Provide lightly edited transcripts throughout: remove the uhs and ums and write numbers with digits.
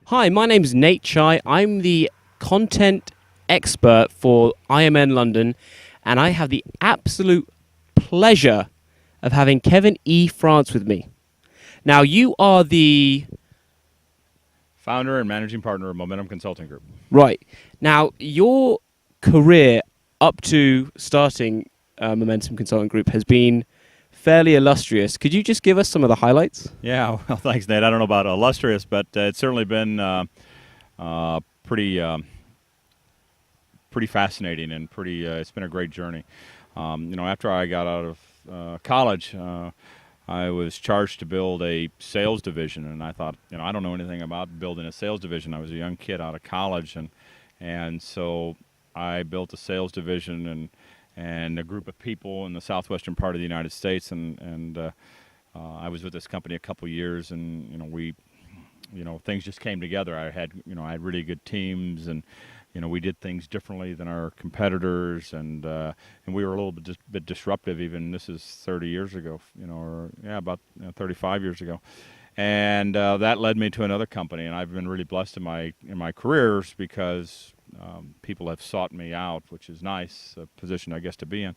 Hi, my name's Nate Chai. I'm the content expert for IMN London, and I have the absolute pleasure of having Kevin E. France with me. Now, you are the... Founder and managing partner of Momentum Consulting Group. Right. Now, your career up to starting Momentum Consulting Group has been fairly illustrious. Could you just give us some of the highlights? Yeah, well, thanks, Nate. I don't know about illustrious, but it's certainly been pretty fascinating and pretty. It's been a great journey. After I got out of college, I was charged to build a sales division, and I thought, I don't know anything about building a sales division. I was a young kid out of college, and so I built a sales division and a group of people in the southwestern part of the United States, and I was with this company a couple years, and we, things just came together. I had really good teams, and we did things differently than our competitors, and we were a little bit disruptive. Even this is 30 years ago, about 35 years ago, and that led me to another company. And I've been really blessed in my careers because people have sought me out, which is nice, a position I guess to be in.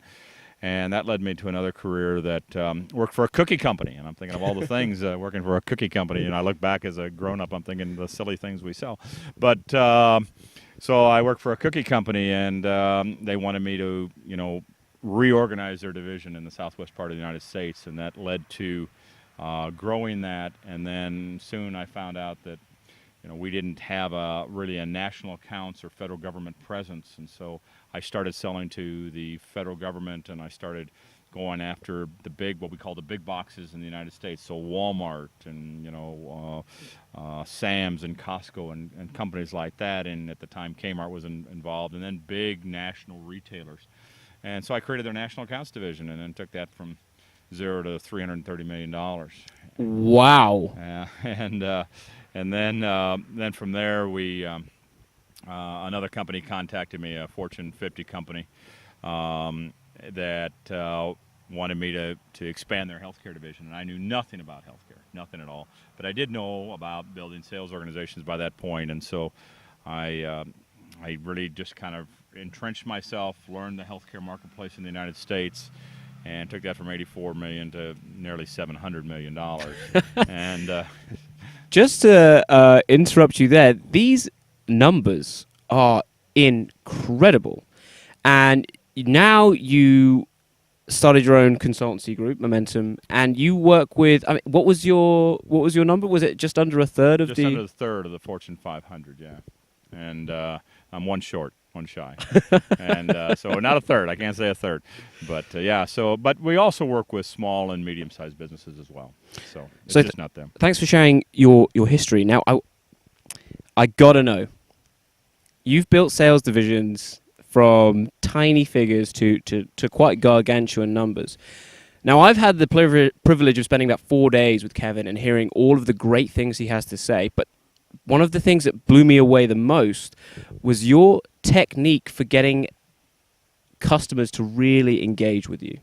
And that led me to another career that worked for a cookie company. And I'm thinking of all the things working for a cookie company. And I look back as a grown-up, I'm thinking the silly things we sell. But so I worked for a cookie company, and they wanted me to, reorganize their division in the southwest part of the United States. And that led to growing that. And then soon I found out that we didn't have really a national accounts or federal government presence, and so I started selling to the federal government, and I started going after what we call the big boxes in the United States, so Walmart and Sam's and Costco and companies like that, and at the time Kmart was involved, and then big national retailers, and so I created their national accounts division, and then took that from $0 to $330 million. Wow. And then from there, another company contacted me, a Fortune 50 company, that wanted me to expand their healthcare division. And I knew nothing about healthcare, nothing at all. But I did know about building sales organizations by that point. And so I really just kind of entrenched myself, learned the healthcare marketplace in the United States, and took that from $84 million to nearly $700 million. And just to interrupt you there, these numbers are incredible. And now you started your own consultancy group, Momentum, and you work with, what was your number? Was it just under a third of just under a third of the Fortune 500, yeah. And I'm one shy. And so not a third, I can't say a third, but but we also work with small and medium-sized businesses as well, so it's just not them. Thanks for sharing your history. Now I gotta know, you've built sales divisions from tiny figures to quite gargantuan numbers. Now, I've had the privilege of spending about 4 days with Kevin and hearing all of the great things he has to say, but one of the things that blew me away the most was your technique for getting customers to really engage with you.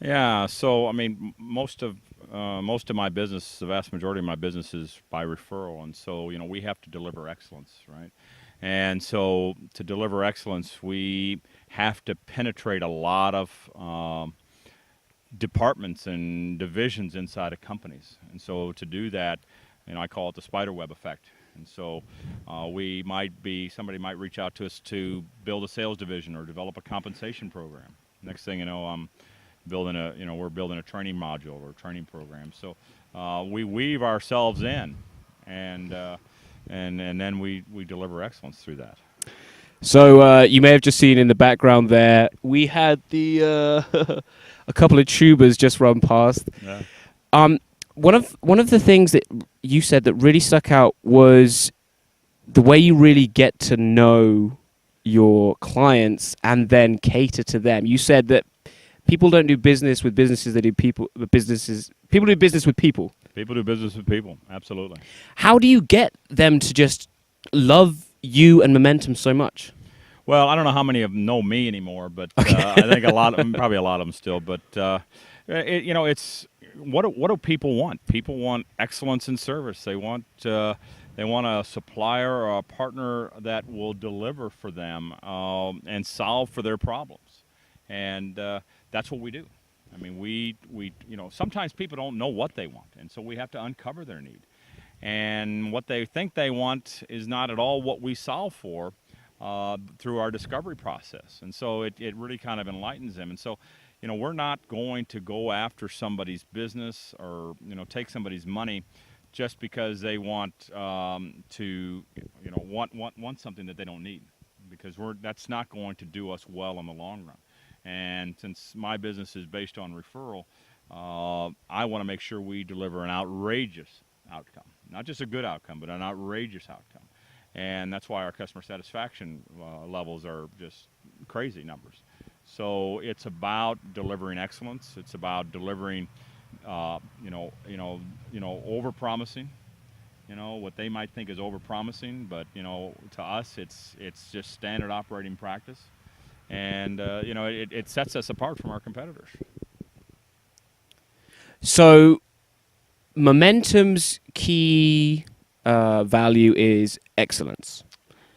Yeah, so most of my business, the vast majority of my business is by referral, and so we have to deliver excellence, right? And so to deliver excellence, we have to penetrate a lot of departments and divisions inside of companies, and so to do that, I call it the spider web effect. And so somebody might reach out to us to build a sales division or develop a compensation program. Next thing you know, we're building a training module or a training program. So we weave ourselves in, and then we deliver excellence through that. So you may have just seen in the background there, we had the a couple of tubers just run past. Yeah. One of the things that you said that really stuck out was the way you really get to know your clients and then cater to them. You said that people don't do business with businesses, they do people do business with people. People do business with people, absolutely. How do you get them to just love you and Momentum so much? Well, I don't know how many of them know me anymore, but I think probably a lot of them still. But it's what do people want? People want excellence in service. They want They want a supplier or a partner that will deliver for them and solve for their problems. And that's what we do. I mean, sometimes people don't know what they want, and so we have to uncover their need. And what they think they want is not at all what we solve for through our discovery process. And so it really kind of enlightens them. And so, we're not going to go after somebody's business or, take somebody's money just because they want want something that they don't need, because that's not going to do us well in the long run. And since my business is based on referral, I want to make sure we deliver an outrageous outcome, not just a good outcome, but an outrageous outcome. And that's why our customer satisfaction levels are just crazy numbers. So it's about delivering excellence. It's about delivering, over-promising. What they might think is over-promising, but to us, it's just standard operating practice, and it sets us apart from our competitors. So, Momentum's key value is excellence.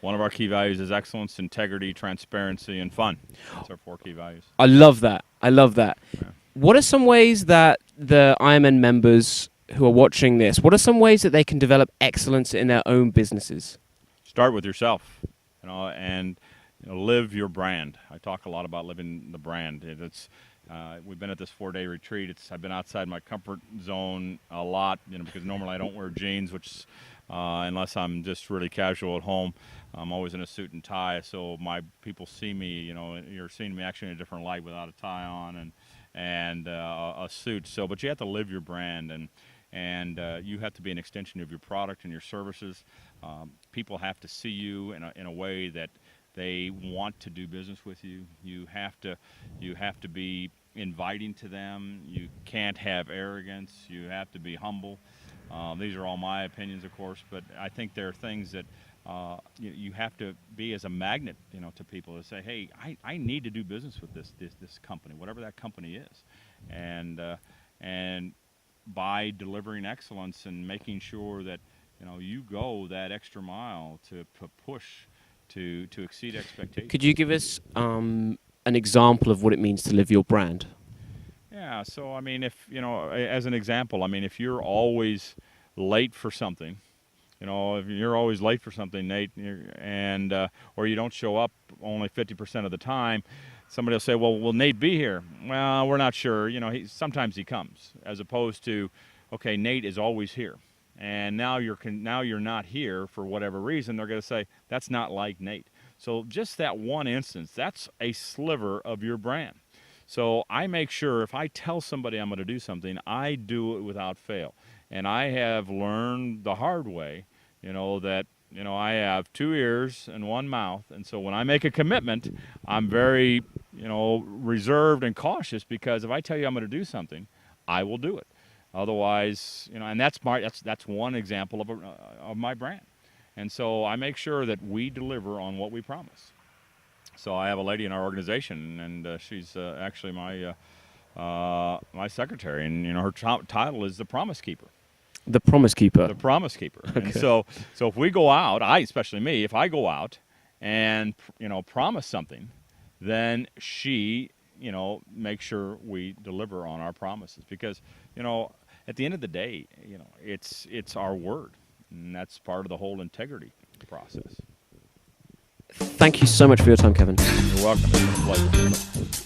One of our key values is excellence, integrity, transparency, and fun. That's our 4 key values. I love that. Yeah. What are some ways that the Ironman members who are watching this, what are some ways that they can develop excellence in their own businesses? Start with yourself, and live your brand. I talk a lot about living the brand. We've been at this 4-day retreat. I've been outside my comfort zone a lot, because normally I don't wear jeans, which unless I'm just really casual at home. I'm always in a suit and tie, so my people see me. You're seeing me actually in a different light without a tie on and a suit. So, but you have to live your brand, and you have to be an extension of your product and your services. People have to see you in a way that they want to do business with you. You have to be inviting to them. You can't have arrogance. You have to be humble. These are all my opinions, of course, but I think there are things that you have to be as a magnet, to people to say, hey, I need to do business with this company, whatever that company is, and by delivering excellence and making sure that you go that extra mile to push to exceed expectations. Could you give us an example of what it means to live your brand? Yeah. So I mean, if as an example, I mean, if you're always late for something. If you're always late for something, Nate, and or you don't show up only 50% of the time, somebody will say, "Well, will Nate be here?" Well, we're not sure. Sometimes he comes, as opposed to, okay, Nate is always here, and now you're not here for whatever reason. They're going to say that's not like Nate. So just that one instance, that's a sliver of your brand. So I make sure if I tell somebody I'm going to do something, I do it without fail. And I have learned the hard way, that, I have 2 ears and 1 mouth. And so when I make a commitment, I'm very, reserved and cautious, because if I tell you I'm going to do something, I will do it. Otherwise, and that's one example of my brand. And so I make sure that we deliver on what we promise. So I have a lady in our organization, and she's actually my secretary, and her title is the Promise Keeper. The Promise Keeper. The Promise Keeper. Okay. And so if we go out, especially me, if I go out and promise something, then she makes sure we deliver on our promises, because at the end of the day, it's our word, and that's part of the whole integrity process. Thank you so much for your time, Kevin. You're welcome. It's a pleasure.